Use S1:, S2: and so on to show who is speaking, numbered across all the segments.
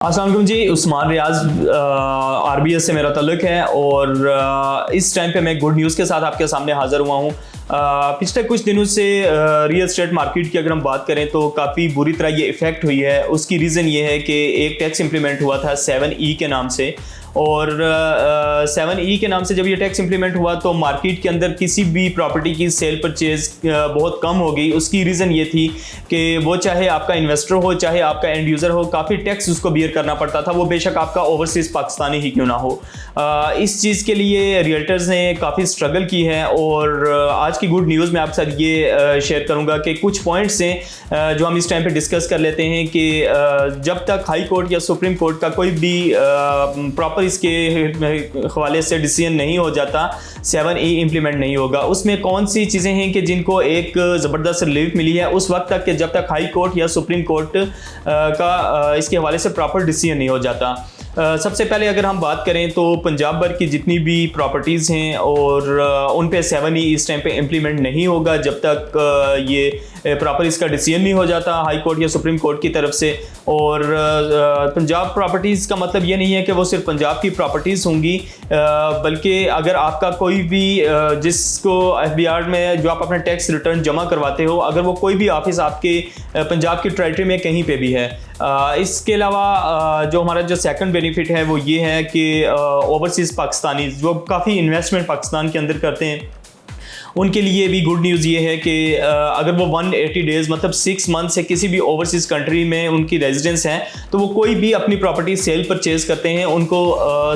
S1: अस्सलाम वालेकुम जी, उस्मान रियाज आरबीएस से मेरा ताल्लुक है और इस टाइम पे मैं गुड न्यूज़ के साथ आपके सामने हाज़िर हुआ हूँ। पिछले कुछ दिनों से रियल एस्टेट मार्केट की अगर हम बात करें तो काफ़ी बुरी तरह ये इफ़ेक्ट हुई है। उसकी रीज़न ये है कि एक टैक्स इम्प्लीमेंट हुआ था 7E के नाम से, और 7E के नाम से जब ये टैक्स इम्प्लीमेंट हुआ तो मार्केट के अंदर किसी भी प्रॉपर्टी की सेल परचेज बहुत कम हो गई। उसकी रीज़न ये थी कि वो चाहे आपका इन्वेस्टर हो चाहे आपका एंड यूज़र हो, काफ़ी टैक्स उसको बियर करना पड़ता था, वो बेशक आपका ओवरसीज़ पाकिस्तानी ही क्यों ना हो। इस चीज़ के लिए रियल्टर्स ने काफ़ी स्ट्रगल की है और आज की गुड न्यूज़ में आपके साथ ये शेयर करूँगा कि कुछ पॉइंट्स हैं जो हम इस टाइम पे डिस्कस कर लेते हैं कि जब तक हाई कोर्ट या सुप्रीम कोर्ट का कोई भी प्रॉपर इसके हवाले से डिसीजन नहीं हो जाता, 7E इम्प्लीमेंट नहीं होगा। उसमें कौन सी चीज़ें हैं कि जिनको एक ज़बरदस्त रिलीफ मिली है उस वक्त तक कि जब तक हाई कोर्ट या सुप्रीम कोर्ट का इसके हवाले से प्रॉपर डिसीजन नहीं हो जाता। सबसे पहले अगर हम बात करें तो पंजाब भर की जितनी भी प्रॉपर्टीज़ हैं और उन पे 7E इस टाइम पे इम्प्लीमेंट नहीं होगा जब तक ये प्रॉपर इसका डिसीजन नहीं हो जाता हाई कोर्ट या सुप्रीम कोर्ट की तरफ से। और पंजाब प्रॉपर्टीज़ का मतलब ये नहीं है कि वो सिर्फ पंजाब की प्रॉपर्टीज़ होंगी, बल्कि अगर आपका कोई भी जिसको FBR में जो आप अपना टैक्स रिटर्न जमा करवाते हो, अगर वो कोई भी ऑफिस आपके पंजाब की टेरिटरी में कहीं पे भी है। इसके अलावा जो हमारा जो सेकंड बेनिफिट है वो ये है कि ओवरसीज़ पाकिस्तानी जो काफ़ी इन्वेस्टमेंट पाकिस्तान के अंदर करते हैं उनके लिए भी गुड न्यूज़ ये है कि अगर वो 180 डेज़ मतलब 6 मंथ से किसी भी ओवरसीज़ कंट्री में उनकी रेजिडेंस हैं तो वो कोई भी अपनी प्रॉपर्टी सेल परचेज़ करते हैं उनको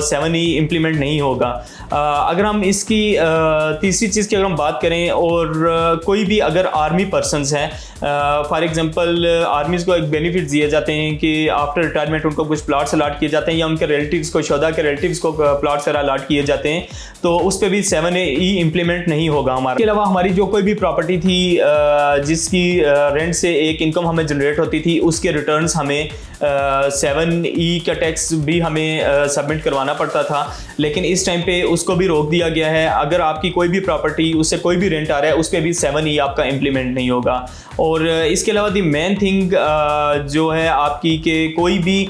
S1: 7E इम्प्लीमेंट नहीं होगा। अगर हम इसकी तीसरी चीज़ की अगर हम बात करें और कोई भी अगर आर्मी पर्सनस हैं, फॉर एग्जांपल आर्मीज़ को एक बेनिफिट दिए जाते हैं कि आफ्टर रिटायरमेंट उनको कुछ प्लाट्स अलाट किए जाते हैं या उनके रिलेटिव्स को शोधा के रिलेटिव्स को प्लाट्स अलाट किए जाते हैं, तो उस पर भी 7E इम्प्लीमेंट नहीं होगा। इसके अलावा हमारी जो कोई भी प्रॉपर्टी थी जिसकी रेंट से एक इनकम हमें जनरेट होती थी उसके रिटर्न्स हमें 7E का टैक्स भी हमें सबमिट करवाना पड़ता था, लेकिन इस टाइम पे उसको भी रोक दिया गया है। अगर आपकी कोई भी प्रॉपर्टी उससे कोई भी रेंट आ रहा है उस पर भी 7E आपका इम्प्लीमेंट नहीं होगा। और इसके अलावा दी मेन थिंग जो है आपकी कि कोई भी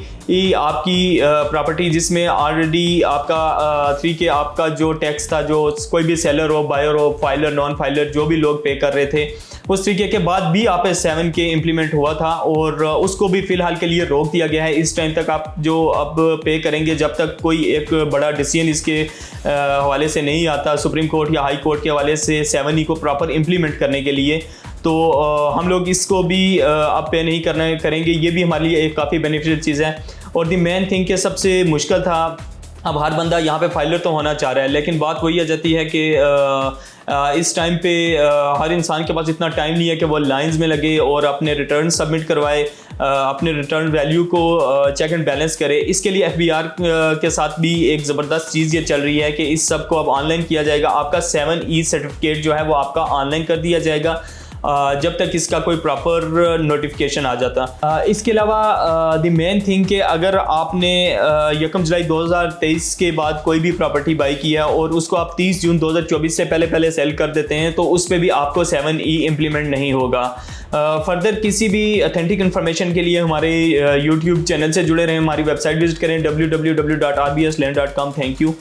S1: आपकी प्रॉपर्टी जिसमें ऑलरेडी आपका 3K आपका जो टैक्स था, जो कोई भी सेलर हो, बायर हो, फाइलर, नॉन फाइलर जो भी लोग पे कर रहे थे, उस तरीके के बाद भी आप 7K इम्प्लीमेंट हुआ था और उसको भी फ़िलहाल के लिए रोक दिया गया है। इस टाइम तक आप जो अब पे करेंगे जब तक कोई एक बड़ा डिसीजन इसके हवाले से नहीं आता सुप्रीम कोर्ट या हाई कोर्ट के हवाले से 7E को प्रॉपर इम्प्लीमेंट करने के लिए, तो हम लोग इसको भी अब पे नहीं करेंगे। ये भी हमारे लिए एक काफ़ी बेनिफिशियल चीज़ है। और दी मेन थिंग के सबसे मुश्किल था, अब हर बंदा यहाँ पे फाइलर तो होना चाह रहा है, लेकिन बात वही आ जाती है कि इस टाइम पे हर इंसान के पास इतना टाइम नहीं है कि वो लाइंस में लगे और अपने रिटर्न सबमिट करवाए, अपने रिटर्न वैल्यू को चेक एंड बैलेंस करे। इसके लिए FBR के साथ भी एक ज़बरदस्त चीज़ ये चल रही है कि इस सब को अब ऑनलाइन किया जाएगा। आपका 7E सर्टिफिकेट जो है वो आपका ऑनलाइन कर दिया जाएगा जब तक इसका कोई प्रॉपर नोटिफिकेशन आ जाता। इसके अलावा द मेन थिंग कि अगर आपने 1 जुलाई 2023 के बाद कोई भी प्रॉपर्टी बाई की है और उसको आप 30 जून 2024 से पहले सेल कर देते हैं तो उस पर भी आपको 7E इम्प्लीमेंट नहीं होगा। फर्दर किसी भी ऑथेंटिक इन्फॉर्मेशन के लिए हमारे YouTube चैनल से जुड़े रहें, हमारी वेबसाइट विजिट करें www.rbsland.com। Thank you.